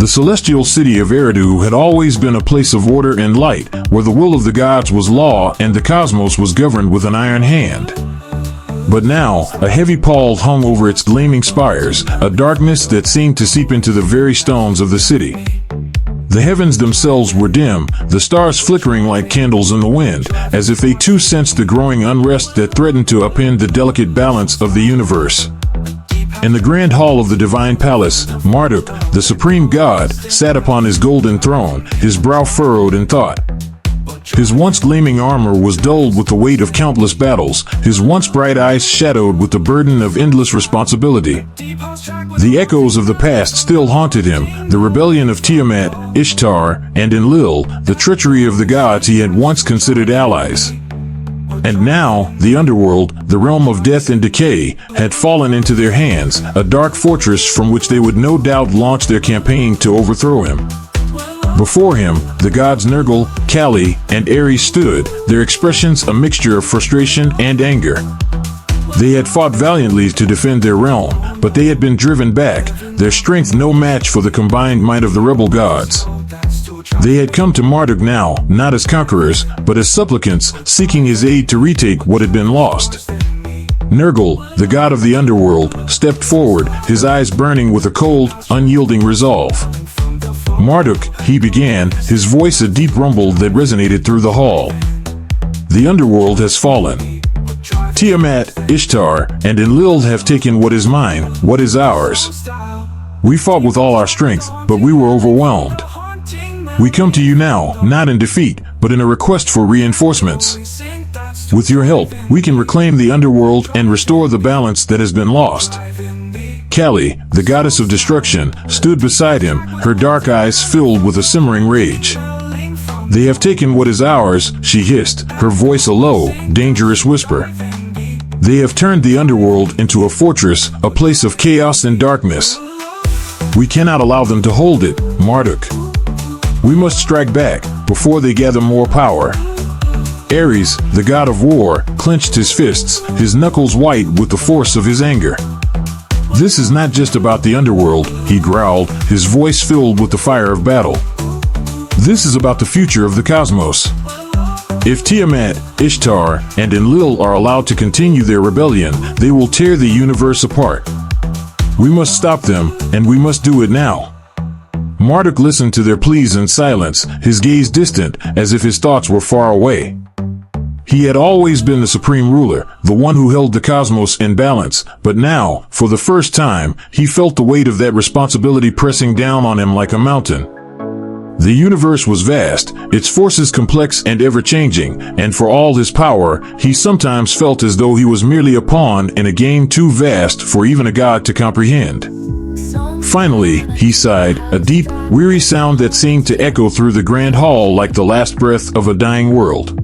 celestial city of Eridu had always been a place of order and light, where the will of the gods was law and the cosmos was governed with an iron hand. But now, a heavy pall hung over its gleaming spires, a darkness that seemed to seep into the very stones of the city. The heavens themselves were dim, the stars flickering like candles in the wind, as if they too sensed the growing unrest that threatened to upend the delicate balance of the universe. In the grand hall of the divine palace, Marduk, the supreme god, sat upon his golden throne, his brow furrowed in thought. His once gleaming armor was dulled with the weight of countless battles, his once bright eyes shadowed with the burden of endless responsibility. The echoes of the past still haunted him, the rebellion of Tiamat, Ishtar, and Enlil, the treachery of the gods he had once considered allies. And now, the underworld, the realm of death and decay, had fallen into their hands, a dark fortress from which they would no doubt launch their campaign to overthrow him. Before him, the gods Nergal, Kali, and Ares stood, their expressions a mixture of frustration and anger. They had fought valiantly to defend their realm, but they had been driven back, their strength no match for the combined might of the rebel gods. They had come to Marduk now, not as conquerors, but as supplicants, seeking his aid to retake what had been lost. Nergal, the god of the underworld, stepped forward, his eyes burning with a cold, unyielding resolve. Marduk, he began, his voice a deep rumble that resonated through the hall. The underworld has fallen. Tiamat, Ishtar, and Enlil have taken what is mine, what is ours. We fought with all our strength, but we were overwhelmed. We come to you now, not in defeat, but in a request for reinforcements. With your help, we can reclaim the underworld and restore the balance that has been lost. Kali, the goddess of destruction, stood beside him, her dark eyes filled with a simmering rage. They have taken what is ours, she hissed, her voice a low, dangerous whisper. They have turned the underworld into a fortress, a place of chaos and darkness. We cannot allow them to hold it, Marduk. We must strike back, before they gather more power. Ares, the god of war, clenched his fists, his knuckles white with the force of his anger. This is not just about the underworld, he growled, his voice filled with the fire of battle. This is about the future of the cosmos. If Tiamat, Ishtar, and Enlil are allowed to continue their rebellion, they will tear the universe apart. We must stop them, and we must do it now. Marduk listened to their pleas in silence, his gaze distant, as if his thoughts were far away. He had always been the supreme ruler, the one who held the cosmos in balance, but now, for the first time, he felt the weight of that responsibility pressing down on him like a mountain. The universe was vast, its forces complex and ever-changing, and for all his power, he sometimes felt as though he was merely a pawn in a game too vast for even a god to comprehend. Finally, he sighed, a deep, weary sound that seemed to echo through the grand hall like the last breath of a dying world.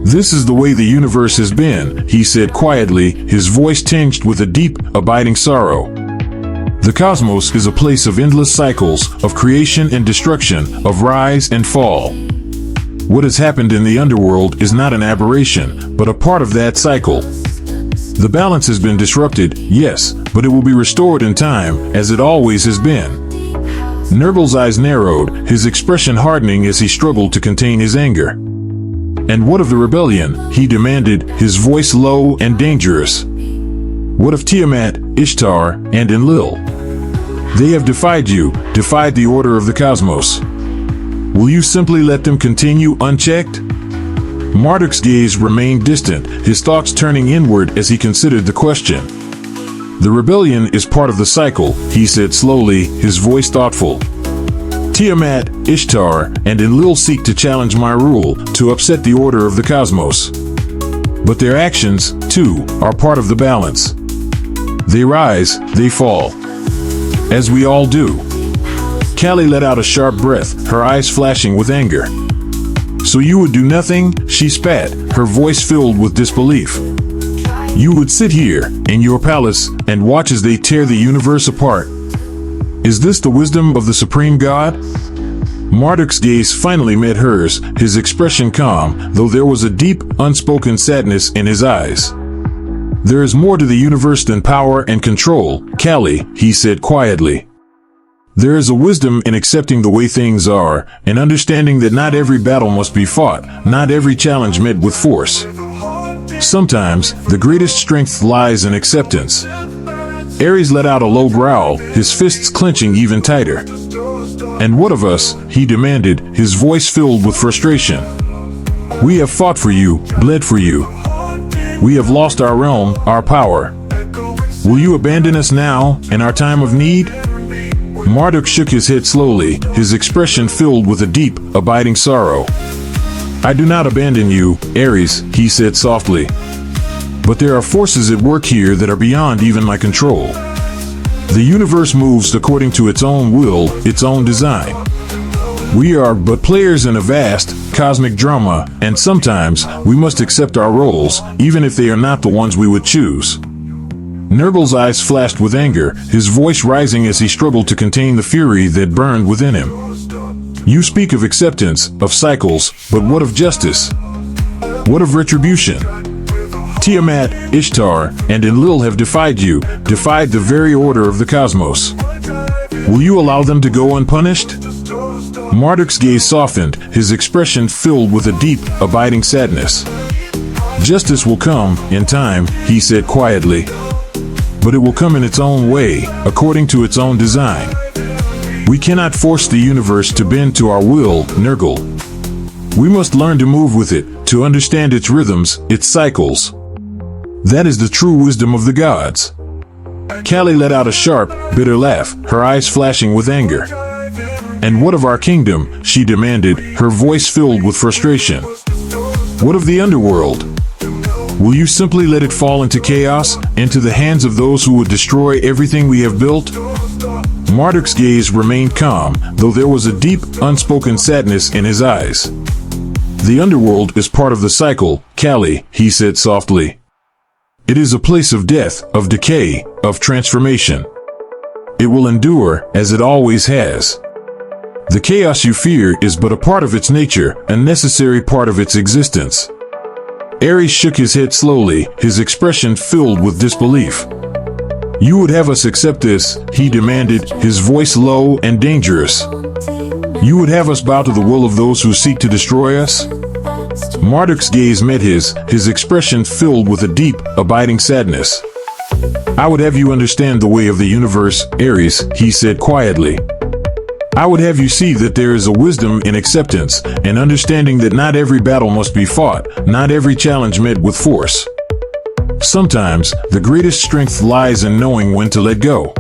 This is the way the universe has been, he said quietly, his voice tinged with a deep, abiding sorrow. The cosmos is a place of endless cycles, of creation and destruction, of rise and fall. What has happened in the underworld is not an aberration, but a part of that cycle. The balance has been disrupted, yes, but it will be restored in time, as it always has been. Nergal's eyes narrowed, his expression hardening as he struggled to contain his anger. And what of the rebellion? He demanded, his voice low and dangerous. What of Tiamat, Ishtar, and Enlil? They have defied you, defied the order of the cosmos. Will you simply let them continue unchecked? Marduk's gaze remained distant, his thoughts turning inward as he considered the question. The rebellion is part of the cycle, he said slowly, his voice thoughtful. Tiamat, Ishtar, and Enlil seek to challenge my rule, to upset the order of the cosmos. But their actions, too, are part of the balance. They rise, they fall. As we all do. Kali let out a sharp breath, her eyes flashing with anger. So you would do nothing? She spat, her voice filled with disbelief. You would sit here, in your palace, and watch as they tear the universe apart. Is this the wisdom of the supreme god? Marduk's gaze finally met hers, his expression calm, though there was a deep, unspoken sadness in his eyes. There is more to the universe than power and control, Kali, he said quietly. There is a wisdom in accepting the way things are, and understanding that not every battle must be fought, not every challenge met with force. Sometimes, the greatest strength lies in acceptance. Ares let out a low growl, his fists clenching even tighter. "And what of us?" he demanded, his voice filled with frustration. "We have fought for you, bled for you. We have lost our realm, our power. Will you abandon us now, in our time of need?" Marduk shook his head slowly, his expression filled with a deep, abiding sorrow. "I do not abandon you, Ares," he said softly. "But there are forces at work here that are beyond even my control. The universe moves according to its own will, its own design. We are but players in a vast, cosmic drama, and sometimes we must accept our roles, even if they are not the ones we would choose." Nergal's eyes flashed with anger, his voice rising as he struggled to contain the fury that burned within him. "You speak of acceptance, of cycles, but what of justice? What of retribution? Tiamat, Ishtar, and Enlil have defied you, defied the very order of the cosmos. Will you allow them to go unpunished?" Marduk's gaze softened, his expression filled with a deep, abiding sadness. "Justice will come, in time," he said quietly. "But it will come in its own way, according to its own design. We cannot force the universe to bend to our will, Nergal. We must learn to move with it, to understand its rhythms, its cycles. That is the true wisdom of the gods." Kali let out a sharp, bitter laugh, her eyes flashing with anger. "And what of our kingdom?" she demanded, her voice filled with frustration. "What of the underworld? Will you simply let it fall into chaos, into the hands of those who would destroy everything we have built?" Marduk's gaze remained calm, though there was a deep, unspoken sadness in his eyes. "The underworld is part of the cycle, Kali," he said softly. "It is a place of death, of decay, of transformation. It will endure, as it always has. The chaos you fear is but a part of its nature, a necessary part of its existence." Ares shook his head slowly, his expression filled with disbelief. "You would have us accept this," he demanded, his voice low and dangerous. "You would have us bow to the will of those who seek to destroy us?" Marduk's gaze met his expression filled with a deep, abiding sadness. "I would have you understand the way of the universe, Ares," he said quietly. "I would have you see that there is a wisdom in acceptance, and understanding that not every battle must be fought, not every challenge met with force. Sometimes, the greatest strength lies in knowing when to let go."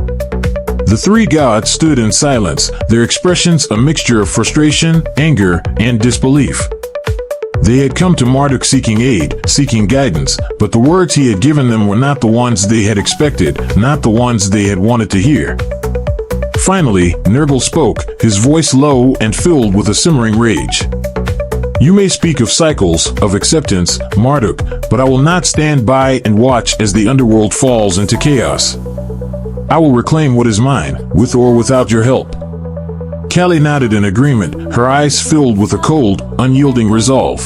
The three gods stood in silence, their expressions a mixture of frustration, anger, and disbelief. They had come to Marduk seeking aid, seeking guidance, but the words he had given them were not the ones they had expected, not the ones they had wanted to hear. Finally, Nergal spoke, his voice low and filled with a simmering rage. "You may speak of cycles, of acceptance, Marduk, but I will not stand by and watch as the underworld falls into chaos. I will reclaim what is mine, with or without your help." Kali nodded in agreement, her eyes filled with a cold, unyielding resolve.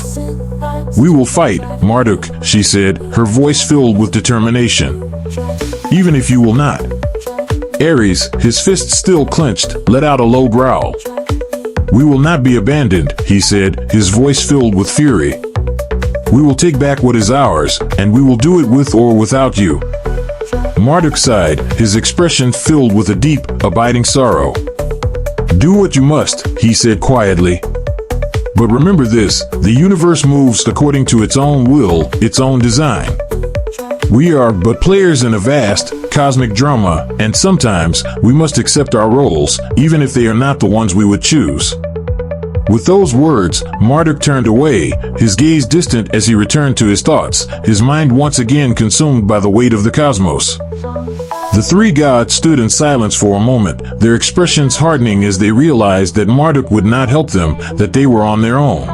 "We will fight, Marduk," she said, her voice filled with determination. "Even if you will not." Ares, his fists still clenched, let out a low growl. "We will not be abandoned," he said, his voice filled with fury. "We will take back what is ours, and we will do it with or without you." Marduk sighed, his expression filled with a deep, abiding sorrow. "Do what you must," he said quietly. "But remember this, the universe moves according to its own will, its own design. We are but players in a vast, cosmic drama, and sometimes we must accept our roles, even if they are not the ones we would choose." With those words, Marduk turned away, his gaze distant as he returned to his thoughts, his mind once again consumed by the weight of the cosmos. The three gods stood in silence for a moment, their expressions hardening as they realized that Marduk would not help them, that they were on their own.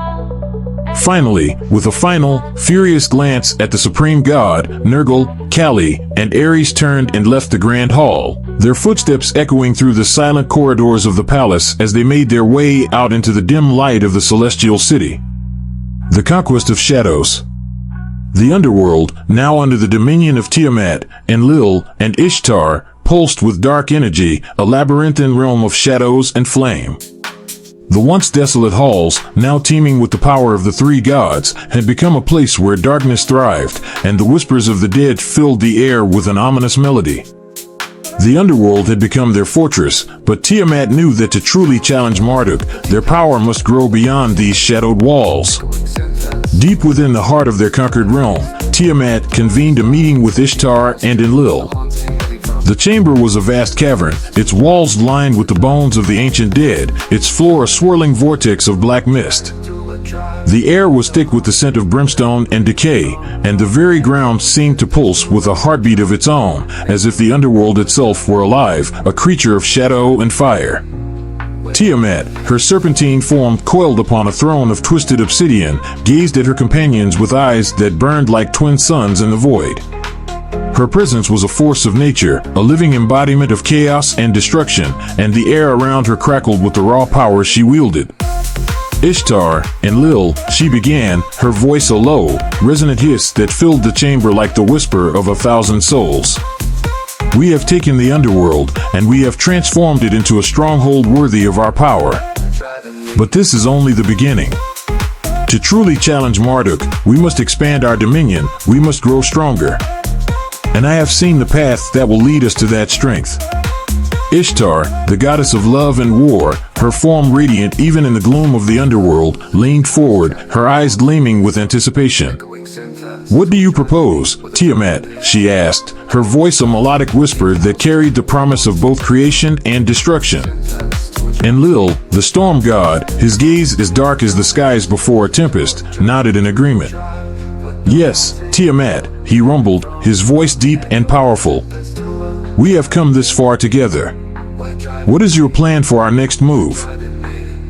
Finally, with a final, furious glance at the supreme god, Nergal, Kali, and Ares turned and left the grand hall, their footsteps echoing through the silent corridors of the palace as they made their way out into the dim light of the celestial city. The conquest of shadows. The underworld, now under the dominion of Tiamat, Enlil, and Ishtar, pulsed with dark energy, a labyrinthine realm of shadows and flame. The once desolate halls, now teeming with the power of the three gods, had become a place where darkness thrived, and the whispers of the dead filled the air with an ominous melody. The underworld had become their fortress, but Tiamat knew that to truly challenge Marduk, their power must grow beyond these shadowed walls. Deep within the heart of their conquered realm, Tiamat convened a meeting with Ishtar and Enlil. The chamber was a vast cavern, its walls lined with the bones of the ancient dead, its floor a swirling vortex of black mist. The air was thick with the scent of brimstone and decay, and the very ground seemed to pulse with a heartbeat of its own, as if the underworld itself were alive, a creature of shadow and fire. Tiamat, her serpentine form coiled upon a throne of twisted obsidian, gazed at her companions with eyes that burned like twin suns in the void. Her presence was a force of nature, a living embodiment of chaos and destruction, and the air around her crackled with the raw power she wielded. Ishtar, Enlil, she began, her voice a low, resonant hiss that filled the chamber like the whisper of 1,000 souls. We have taken the underworld, and we have transformed it into a stronghold worthy of our power. But this is only the beginning. To truly challenge Marduk, we must expand our dominion, we must grow stronger. And I have seen the path that will lead us to that strength. Ishtar, the goddess of love and war, her form radiant even in the gloom of the underworld, leaned forward, her eyes gleaming with anticipation. "What do you propose, Tiamat?" she asked, her voice a melodic whisper that carried the promise of both creation and destruction. Enlil, the storm god, his gaze as dark as the skies before a tempest, nodded in agreement. "Yes, Tiamat," he rumbled, his voice deep and powerful. "We have come this far together. What is your plan for our next move?"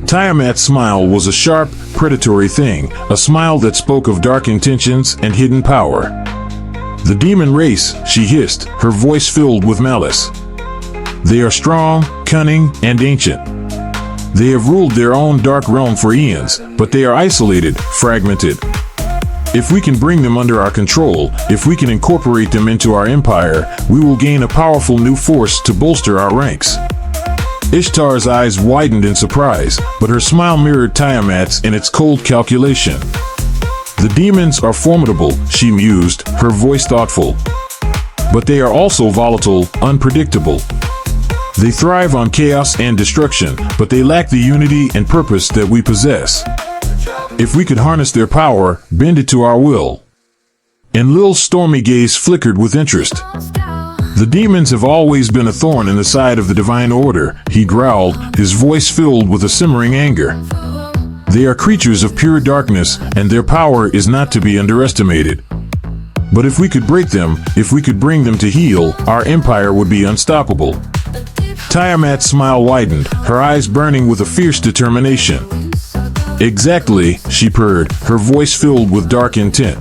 Tiamat's smile was a sharp, predatory thing, a smile that spoke of dark intentions and hidden power. "The demon race," she hissed, her voice filled with malice. "They are strong, cunning, and ancient. They have ruled their own dark realm for eons, but they are isolated, fragmented. If we can bring them under our control, if we can incorporate them into our empire, we will gain a powerful new force to bolster our ranks." Ishtar's eyes widened in surprise, but her smile mirrored Tiamat's in its cold calculation. "The demons are formidable," she mused, her voice thoughtful. "But they are also volatile, unpredictable. They thrive on chaos and destruction, but they lack the unity and purpose that we possess. If we could harness their power, bend it to our will." Enlil's stormy gaze flickered with interest. "The demons have always been a thorn in the side of the divine order," he growled, his voice filled with a simmering anger. "They are creatures of pure darkness, and their power is not to be underestimated. But if we could break them, if we could bring them to heel, our empire would be unstoppable." Tiamat's smile widened, her eyes burning with a fierce determination. "Exactly," she purred, her voice filled with dark intent.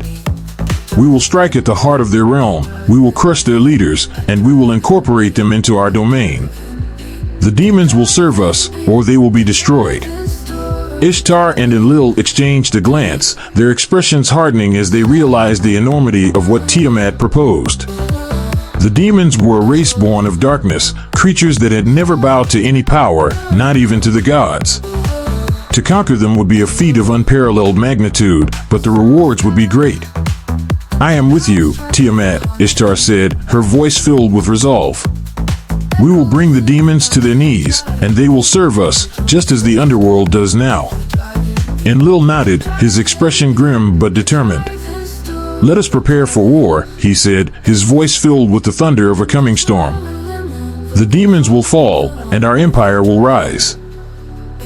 "We will strike at the heart of their realm, we will crush their leaders, and we will incorporate them into our domain. The demons will serve us, or they will be destroyed." Ishtar and Enlil exchanged a glance, their expressions hardening as they realized the enormity of what Tiamat proposed. The demons were a race born of darkness, creatures that had never bowed to any power, not even to the gods. To conquer them would be a feat of unparalleled magnitude, but the rewards would be great. "I am with you, Tiamat," Ishtar said, her voice filled with resolve. "We will bring the demons to their knees, and they will serve us, just as the underworld does now." Enlil nodded, his expression grim but determined. "Let us prepare for war," he said, his voice filled with the thunder of a coming storm. "The demons will fall, and our empire will rise."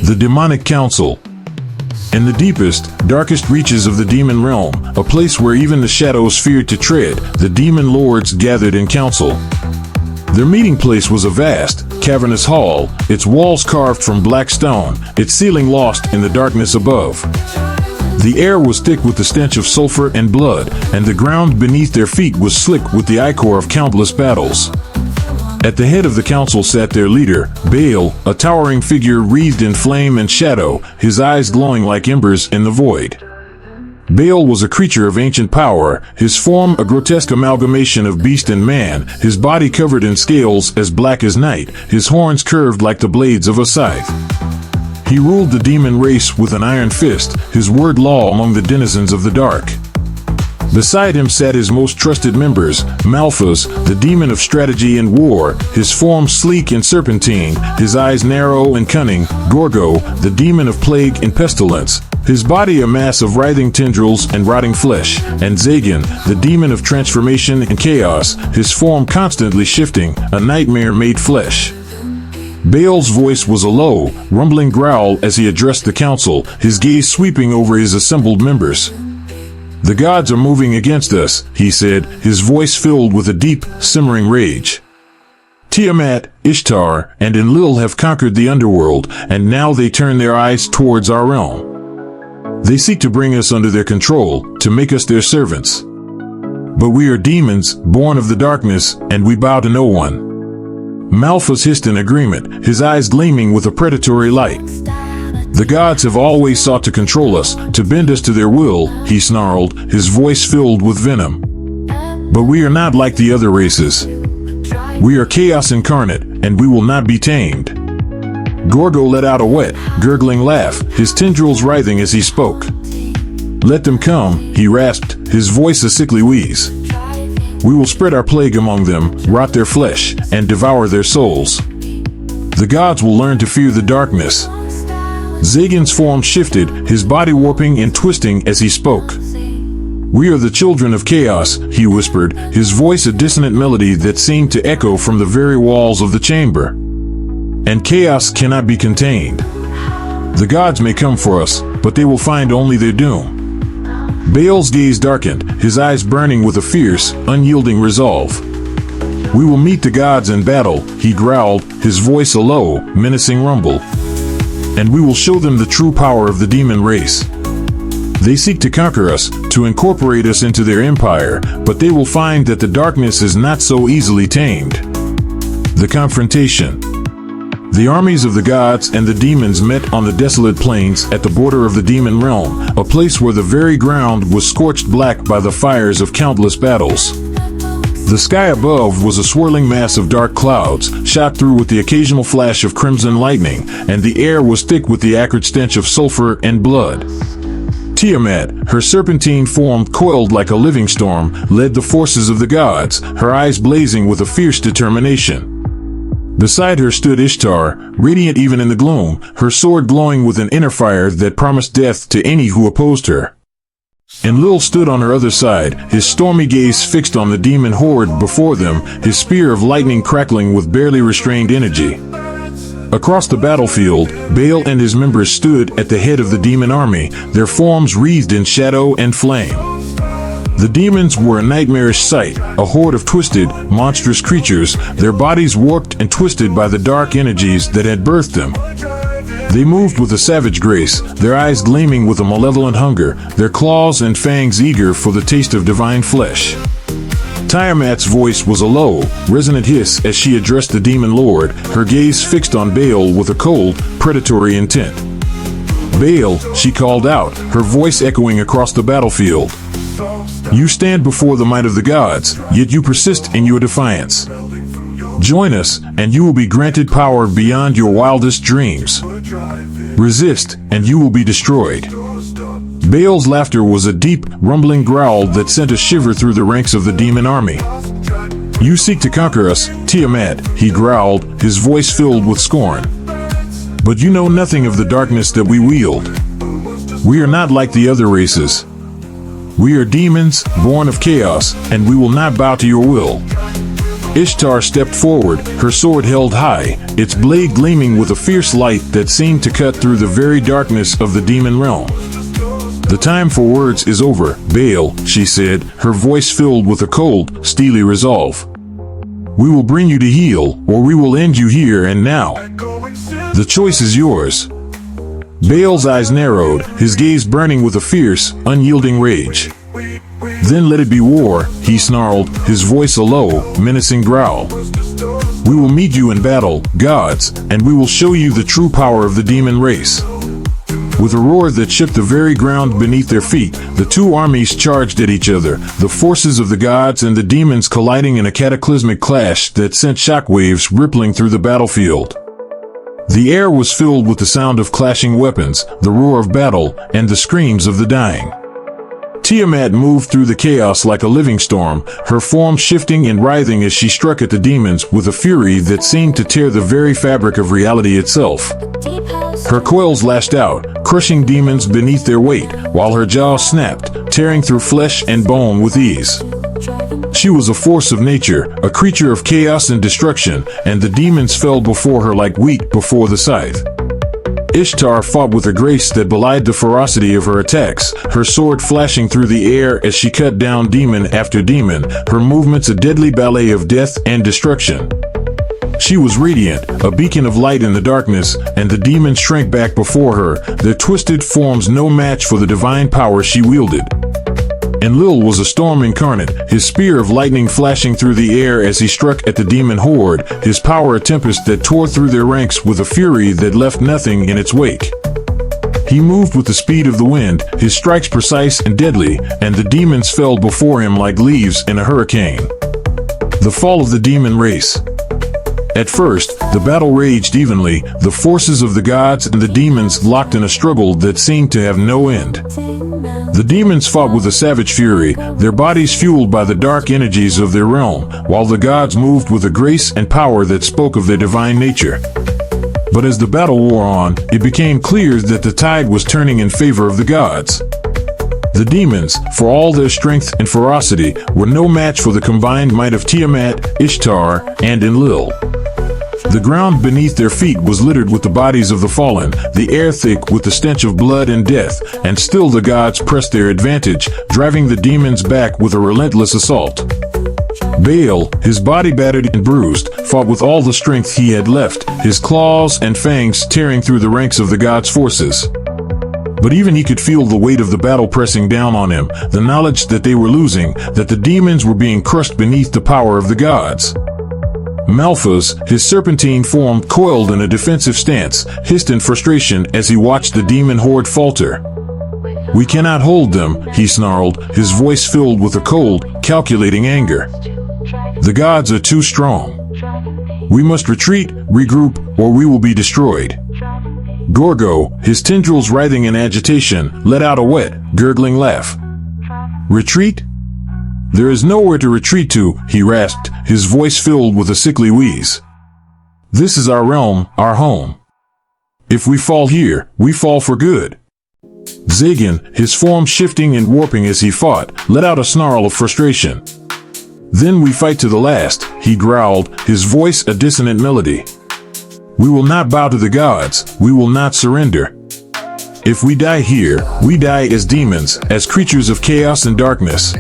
The Demonic Council. In the deepest, darkest reaches of the demon realm, a place where even the shadows feared to tread, the demon lords gathered in council. Their meeting place was a vast, cavernous hall, its walls carved from black stone, its ceiling lost in the darkness above. The air was thick with the stench of sulfur and blood, and the ground beneath their feet was slick with the ichor of countless battles. At the head of the council sat their leader, Baal, a towering figure wreathed in flame and shadow, his eyes glowing like embers in the void. Baal was a creature of ancient power, his form a grotesque amalgamation of beast and man, his body covered in scales as black as night, his horns curved like the blades of a scythe. He ruled the demon race with an iron fist, his word law among the denizens of the dark. Beside him sat his most trusted members, Malphas, the demon of strategy and war, his form sleek and serpentine, his eyes narrow and cunning, Gorgo, the demon of plague and pestilence, his body a mass of writhing tendrils and rotting flesh, and Zagan, the demon of transformation and chaos, his form constantly shifting, a nightmare made flesh. Baal's voice was a low, rumbling growl as he addressed the council, his gaze sweeping over his assembled members. "The gods are moving against us," he said, his voice filled with a deep, simmering rage. "Tiamat, Ishtar, and Enlil have conquered the underworld, and now they turn their eyes towards our realm. They seek to bring us under their control, to make us their servants. But we are demons, born of the darkness, and we bow to no one." Malphas hissed in agreement, his eyes gleaming with a predatory light. "The gods have always sought to control us, to bend us to their will," he snarled, his voice filled with venom. "But we are not like the other races. We are chaos incarnate, and we will not be tamed." Gorgo let out a wet, gurgling laugh, his tendrils writhing as he spoke. "Let them come," he rasped, his voice a sickly wheeze. "We will spread our plague among them, rot their flesh, and devour their souls. The gods will learn to fear the darkness." Zagan's form shifted, his body warping and twisting as he spoke. "We are the children of chaos," he whispered, his voice a dissonant melody that seemed to echo from the very walls of the chamber. "And chaos cannot be contained. The gods may come for us, but they will find only their doom." Baal's gaze darkened, his eyes burning with a fierce, unyielding resolve. "We will meet the gods in battle," he growled, his voice a low, menacing rumble. "And we will show them the true power of the demon race. They seek to conquer us, to incorporate us into their empire, but they will find that the darkness is not so easily tamed." The confrontation. The armies of the gods and the demons met on the desolate plains at the border of the demon realm, a place where the very ground was scorched black by the fires of countless battles. The sky above was a swirling mass of dark clouds, shot through with the occasional flash of crimson lightning, and the air was thick with the acrid stench of sulfur and blood. Tiamat, her serpentine form coiled like a living storm, led the forces of the gods, her eyes blazing with a fierce determination. Beside her stood Ishtar, radiant even in the gloom, her sword glowing with an inner fire that promised death to any who opposed her. Enlil stood on her other side, his stormy gaze fixed on the demon horde before them, his spear of lightning crackling with barely restrained energy. Across the battlefield, Baal and his members stood at the head of the demon army, their forms wreathed in shadow and flame. The demons were a nightmarish sight, a horde of twisted, monstrous creatures, their bodies warped and twisted by the dark energies that had birthed them. They moved with a savage grace, their eyes gleaming with a malevolent hunger, their claws and fangs eager for the taste of divine flesh. Tiamat's voice was a low, resonant hiss as she addressed the demon lord, her gaze fixed on Baal with a cold, predatory intent. "Baal," she called out, her voice echoing across the battlefield. "You stand before the might of the gods, yet you persist in your defiance. Join us, and you will be granted power beyond your wildest dreams. Resist, and you will be destroyed." Baal's laughter was a deep, rumbling growl that sent a shiver through the ranks of the demon army. "You seek to conquer us, Tiamat," he growled, his voice filled with scorn. "But you know nothing of the darkness that we wield. We are not like the other races. We are demons, born of chaos, and we will not bow to your will." Ishtar stepped forward, her sword held high, its blade gleaming with a fierce light that seemed to cut through the very darkness of the demon realm. "The time for words is over, Baal," she said, her voice filled with a cold, steely resolve. "We will bring you to heel, or we will end you here and now. The choice is yours." Baal's eyes narrowed, his gaze burning with a fierce, unyielding rage. "Then let it be war," he snarled, his voice a low, menacing growl. "We will meet you in battle, gods, and we will show you the true power of the demon race. With a roar that shook the very ground beneath their feet, the two armies charged at each other, the forces of the gods and the demons colliding in a cataclysmic clash that sent shockwaves rippling through the battlefield. The air was filled with the sound of clashing weapons, the roar of battle, and the screams of the dying. Tiamat moved through the chaos like a living storm, her form shifting and writhing as she struck at the demons with a fury that seemed to tear the very fabric of reality itself. Her coils lashed out, crushing demons beneath their weight, while her jaw snapped, tearing through flesh and bone with ease. She was a force of nature, a creature of chaos and destruction, and the demons fell before her like wheat before the scythe. Ishtar fought with a grace that belied the ferocity of her attacks, her sword flashing through the air as she cut down demon after demon, her movements a deadly ballet of death and destruction. She was radiant, a beacon of light in the darkness, and the demons shrank back before her, their twisted forms no match for the divine power she wielded. Enlil was a storm incarnate, his spear of lightning flashing through the air as he struck at the demon horde, his power a tempest that tore through their ranks with a fury that left nothing in its wake. He moved with the speed of the wind, his strikes precise and deadly, and the demons fell before him like leaves in a hurricane. The fall of the demon race. At first, the battle raged evenly, the forces of the gods and the demons locked in a struggle that seemed to have no end. The demons fought with a savage fury, their bodies fueled by the dark energies of their realm, while the gods moved with a grace and power that spoke of their divine nature. But as the battle wore on, it became clear that the tide was turning in favor of the gods. The demons, for all their strength and ferocity, were no match for the combined might of Tiamat, Ishtar, and Enlil. The ground beneath their feet was littered with the bodies of the fallen, the air thick with the stench of blood and death, and still the gods pressed their advantage, driving the demons back with a relentless assault. Baal, his body battered and bruised, fought with all the strength he had left, his claws and fangs tearing through the ranks of the gods' forces. But even he could feel the weight of the battle pressing down on him, the knowledge that they were losing, that the demons were being crushed beneath the power of the gods. Malphas, his serpentine form coiled in a defensive stance, hissed in frustration as he watched the demon horde falter. "We cannot hold them," he snarled, his voice filled with a cold, calculating anger. "The gods are too strong. We must retreat, regroup, or we will be destroyed." Gorgo, his tendrils writhing in agitation, let out a wet, gurgling laugh. "Retreat? There is nowhere to retreat to," he rasped, his voice filled with a sickly wheeze. "This is our realm, our home. If we fall here, we fall for good." Zagan, his form shifting and warping as he fought, let out a snarl of frustration. "Then we fight to the last," he growled, his voice a dissonant melody. "We will not bow to the gods, we will not surrender. If we die here, we die as demons, as creatures of chaos and darkness."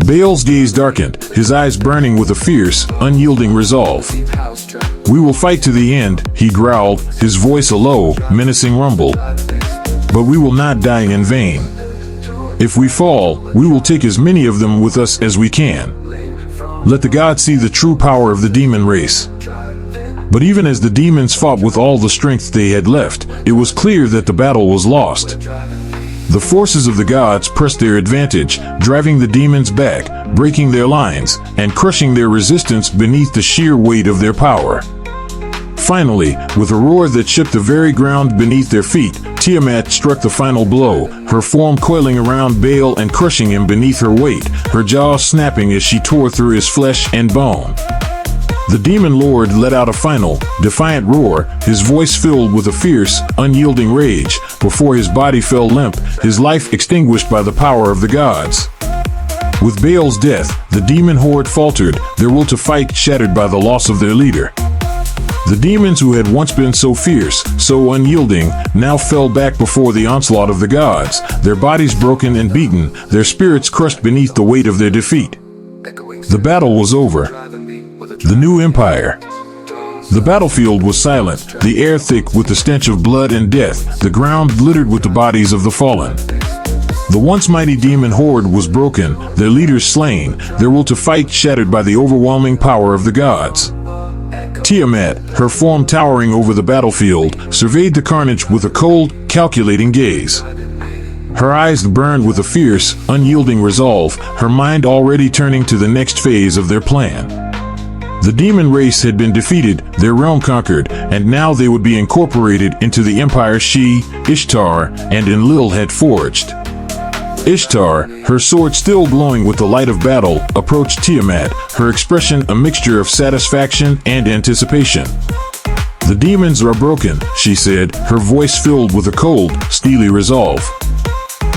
Baal's gaze darkened, his eyes burning with a fierce, unyielding resolve. "We will fight to the end," he growled, his voice a low, menacing rumble. "But we will not die in vain. If we fall, we will take as many of them with us as we can. Let the gods see the true power of the demon race." But even as the demons fought with all the strength they had left, it was clear that the battle was lost. The forces of the gods pressed their advantage, driving the demons back, breaking their lines, and crushing their resistance beneath the sheer weight of their power. Finally, with a roar that shook the very ground beneath their feet, Tiamat struck the final blow, her form coiling around Baal and crushing him beneath her weight, her jaw snapping as she tore through his flesh and bone. The demon lord let out a final, defiant roar, his voice filled with a fierce, unyielding rage, before his body fell limp, his life extinguished by the power of the gods. With Baal's death, the demon horde faltered, their will to fight shattered by the loss of their leader. The demons who had once been so fierce, so unyielding, now fell back before the onslaught of the gods, their bodies broken and beaten, their spirits crushed beneath the weight of their defeat. The battle was over. The new empire. The battlefield was silent, the air thick with the stench of blood and death, the ground littered with the bodies of the fallen. The once mighty demon horde was broken, their leaders slain, their will to fight shattered by the overwhelming power of the gods. Tiamat, her form towering over the battlefield, surveyed the carnage with a cold, calculating gaze. Her eyes burned with a fierce, unyielding resolve, her mind already turning to the next phase of their plan. The demon race had been defeated, their realm conquered, and now they would be incorporated into the empire she, Ishtar, and Enlil had forged. Ishtar, her sword still glowing with the light of battle, approached Tiamat, her expression a mixture of satisfaction and anticipation. "The demons are broken," she said, her voice filled with a cold, steely resolve.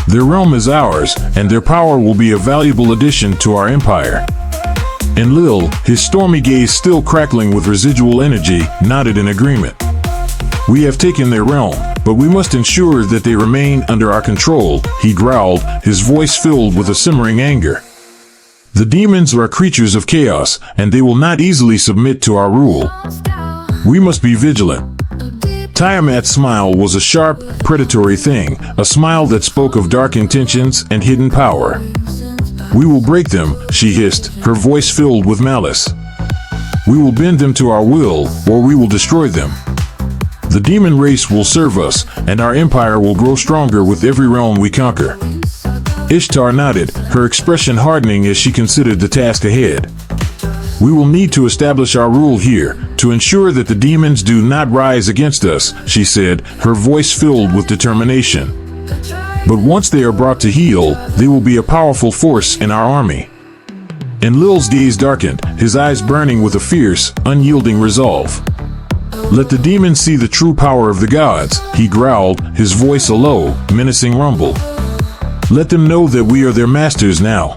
"Their realm is ours, and their power will be a valuable addition to our empire." Enlil, his stormy gaze still crackling with residual energy, nodded in agreement. "We have taken their realm, but we must ensure that they remain under our control," he growled, his voice filled with a simmering anger. "The demons are creatures of chaos, and they will not easily submit to our rule. We must be vigilant." Tiamat's smile was a sharp, predatory thing, a smile that spoke of dark intentions and hidden power. "We will break them," she hissed, her voice filled with malice. "We will bend them to our will, or we will destroy them. The demon race will serve us, and our empire will grow stronger with every realm we conquer." Ishtar nodded, her expression hardening as she considered the task ahead. "We will need to establish our rule here, to ensure that the demons do not rise against us," she said, her voice filled with determination. "But once they are brought to heel, they will be a powerful force in our army." Enlil's gaze darkened, his eyes burning with a fierce, unyielding resolve. "Let the demons see the true power of the gods," he growled, his voice a low, menacing rumble. "Let them know that we are their masters now."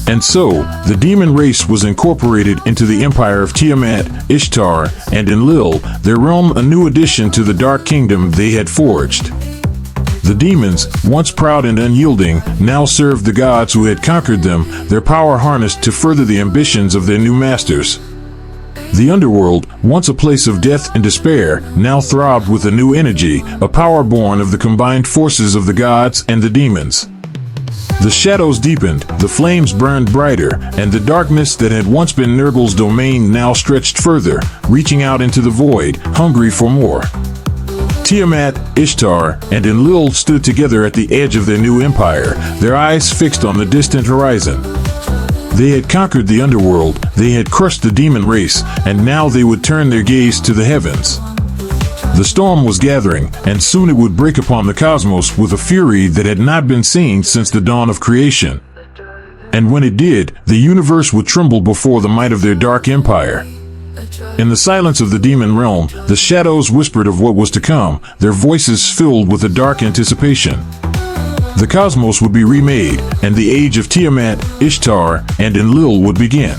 And so, the demon race was incorporated into the empire of Tiamat, Ishtar, and Enlil, their realm a new addition to the dark kingdom they had forged. The demons, once proud and unyielding, now served the gods who had conquered them, their power harnessed to further the ambitions of their new masters. The underworld, once a place of death and despair, now throbbed with a new energy, a power born of the combined forces of the gods and the demons. The shadows deepened, the flames burned brighter, and the darkness that had once been Nurgle's domain now stretched further, reaching out into the void, hungry for more. Tiamat, Ishtar, and Enlil stood together at the edge of their new empire, their eyes fixed on the distant horizon. They had conquered the underworld, they had crushed the demon race, and now they would turn their gaze to the heavens. The storm was gathering, and soon it would break upon the cosmos with a fury that had not been seen since the dawn of creation. And when it did, the universe would tremble before the might of their dark empire. In the silence of the demon realm, the shadows whispered of what was to come, their voices filled with a dark anticipation. The cosmos would be remade, and the age of Tiamat, Ishtar, and Enlil would begin.